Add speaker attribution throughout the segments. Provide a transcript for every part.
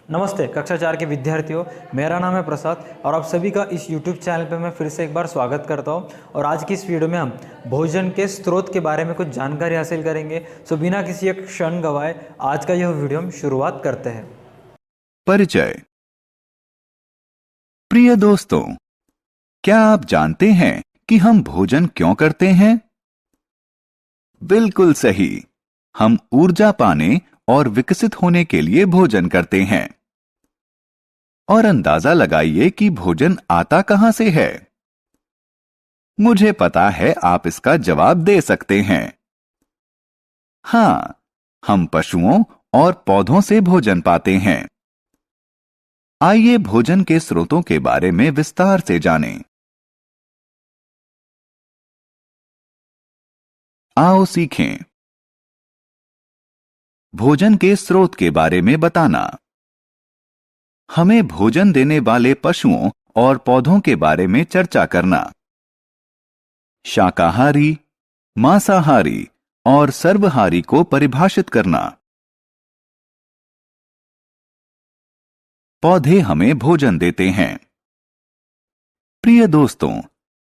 Speaker 1: नमस्ते कक्षा 4 के विद्यार्थियों, मेरा नाम है प्रसाद और आप सभी का इस YouTube चैनल पे मैं फिर से एक बार स्वागत करता हूँ। और आज की इस वीडियो में हम भोजन के स्रोत के बारे में कुछ जानकारी हासिल करेंगे। सो बिना किसी एक क्षण गवाए आज का यह वीडियो हम शुरुआत करते हैं।
Speaker 2: परिचय। प्रिय दोस्तों, क्या आप जानते हैं कि हम भोजन क्यों करते हैं? बिल्कुल सही, हम ऊर्जा पाने और विकसित होने के लिए भोजन करते हैं। और अंदाजा लगाइए कि भोजन आता कहां से है। मुझे पता है आप इसका जवाब दे सकते हैं। हाँ, हम पशुओं और पौधों से भोजन पाते हैं। आइए भोजन के स्रोतों के बारे में विस्तार से जानें। आओ सीखें। भोजन के स्रोत के बारे में बताना। हमें भोजन देने वाले पशुओं और पौधों के बारे में चर्चा करना। शाकाहारी, मांसाहारी और सर्वहारी को परिभाषित करना। पौधे हमें भोजन देते हैं। प्रिय दोस्तों,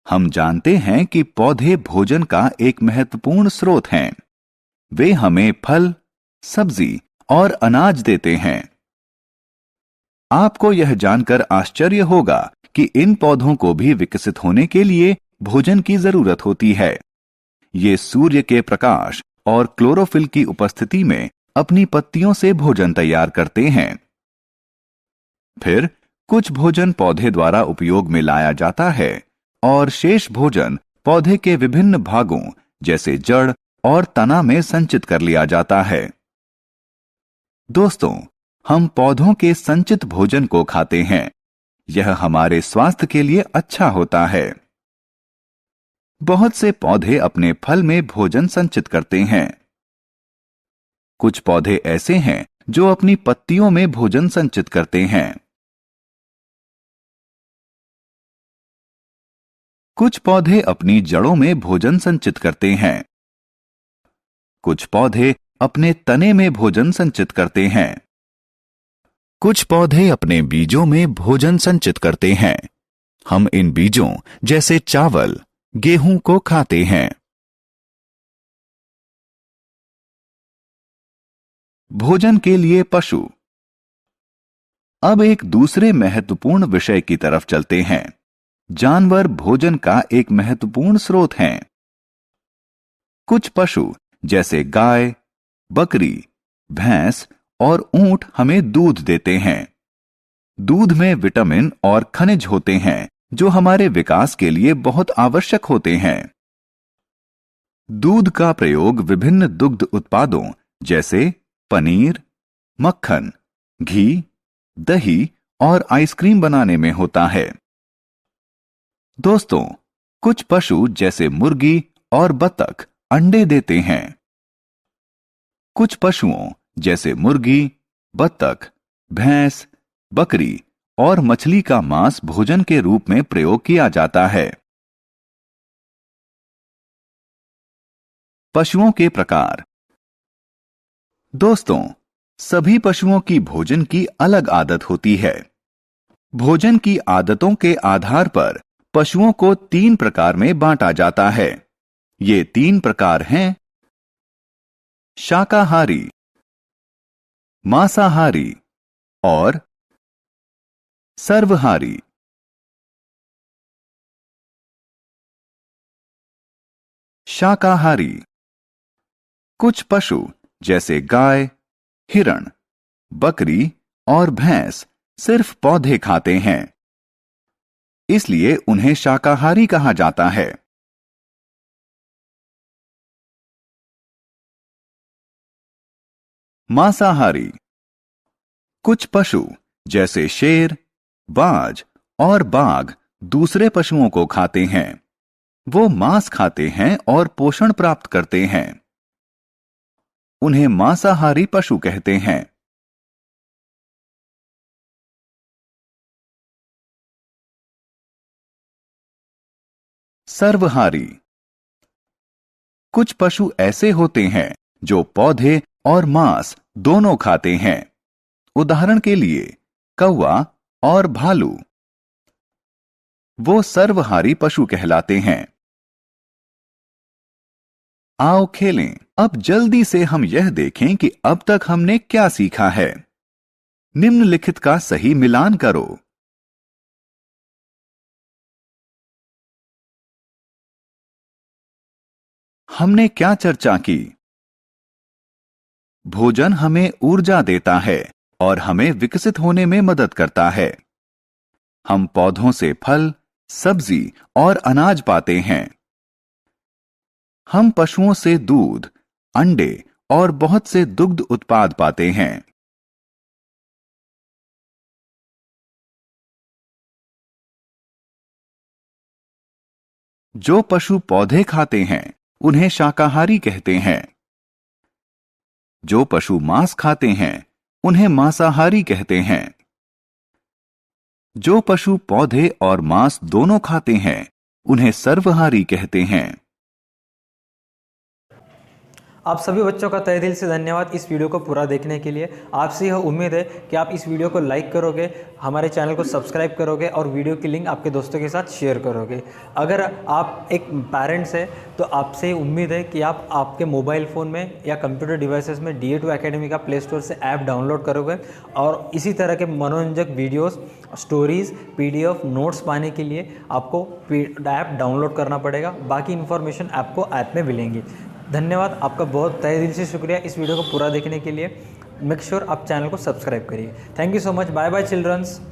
Speaker 2: हम जानते हैं कि पौधे भोजन का एक महत्वपूर्ण स्रोत हैं। वे हमें फल, सब्जी और अनाज देते हैं। आपको यह जानकर आश्चर्य होगा कि इन पौधों को भी विकसित होने के लिए भोजन की जरूरत होती है। ये सूर्य के प्रकाश और क्लोरोफिल की उपस्थिति में अपनी पत्तियों से भोजन तैयार करते हैं। फिर कुछ भोजन पौधे द्वारा उपयोग में लाया जाता है और शेष भोजन पौधे के विभिन्न भागों जैसे जड़ और तना में संचित कर लिया जाता है। दोस्तों, हम पौधों के संचित भोजन को खाते हैं। यह हमारे स्वास्थ्य के लिए अच्छा होता है। बहुत से पौधे अपने फल में भोजन संचित करते हैं। कुछ पौधे ऐसे हैं जो अपनी पत्तियों में भोजन संचित करते हैं। कुछ पौधे अपनी जड़ों में भोजन संचित करते हैं। कुछ पौधे अपने तने में भोजन संचित करते हैं। कुछ पौधे अपने बीजों में भोजन संचित करते हैं। हम इन बीजों जैसे चावल, गेहूं को खाते हैं। भोजन के लिए पशु। अब एक दूसरे महत्वपूर्ण विषय की तरफ चलते हैं। जानवर भोजन का एक महत्वपूर्ण स्रोत हैं। कुछ पशु जैसे गाय, बकरी, भैंस और ऊंट हमें दूध देते हैं। दूध में विटामिन और खनिज होते हैं जो हमारे विकास के लिए बहुत आवश्यक होते हैं। दूध का प्रयोग विभिन्न दुग्ध उत्पादों जैसे पनीर, मक्खन, घी, दही और आइसक्रीम बनाने में होता है। दोस्तों, कुछ पशु जैसे मुर्गी और बतख अंडे देते हैं। कुछ पशुओं जैसे मुर्गी, बतख, भैंस, बकरी और मछली का मांस भोजन के रूप में प्रयोग किया जाता है। पशुओं के प्रकार। दोस्तों, सभी पशुओं की भोजन की अलग आदत होती है। भोजन की आदतों के आधार पर पशुओं को 3 प्रकार में बांटा जाता है। ये 3 प्रकार हैं: शाकाहारी, मांसाहारी और सर्वहारी। शाकाहारी। कुछ पशु जैसे गाय, हिरण, बकरी और भैंस सिर्फ पौधे खाते हैं, इसलिए उन्हें शाकाहारी कहा जाता है। मांसाहारी। कुछ पशु जैसे शेर, बाज और बाघ दूसरे पशुओं को खाते हैं। वो मांस खाते हैं और पोषण प्राप्त करते हैं। उन्हें मांसाहारी पशु कहते हैं। सर्वहारी। कुछ पशु ऐसे होते हैं जो पौधे और मांस दोनों खाते हैं। उदाहरण के लिए कौवा और भालू, वो सर्वहारी पशु कहलाते हैं। आओ खेलें। अब जल्दी से हम यह देखें कि अब तक हमने क्या सीखा है। निम्नलिखित का सही मिलान करो। हमने क्या चर्चा की? भोजन हमें ऊर्जा देता है और हमें विकसित होने में मदद करता है। हम पौधों से फल, सब्जी और अनाज पाते हैं। हम पशुओं से दूध, अंडे और बहुत से दुग्ध उत्पाद पाते हैं। जो पशु पौधे खाते हैं उन्हें शाकाहारी कहते हैं। जो पशु मांस खाते हैं उन्हें मांसाहारी कहते हैं। जो पशु पौधे और मांस दोनों खाते हैं उन्हें सर्वहारी कहते हैं।
Speaker 1: आप सभी बच्चों का तहे दिल से धन्यवाद इस वीडियो को पूरा देखने के लिए। आपसे यह उम्मीद है कि आप इस वीडियो को लाइक करोगे, हमारे चैनल को सब्सक्राइब करोगे और वीडियो की लिंक आपके दोस्तों के साथ शेयर करोगे। अगर आप एक पेरेंट्स हैं तो आपसे उम्मीद है कि आप आपके मोबाइल फ़ोन में या कंप्यूटर डिवाइसेस में DA2 एकेडमी का प्ले स्टोर से ऐप डाउनलोड करोगे और इसी तरह के मनोरंजक वीडियोस, स्टोरीज़, PDF, नोट्स पाने के लिए आपको ऐप डाउनलोड करना पड़ेगा। बाकी इन्फॉर्मेशन आपको ऐप में मिलेंगी। धन्यवाद, आपका बहुत तहे दिल से शुक्रिया इस वीडियो को पूरा देखने के लिए। मेक श्योर आप चैनल को सब्सक्राइब करिए। Thank you so much. Bye bye children's.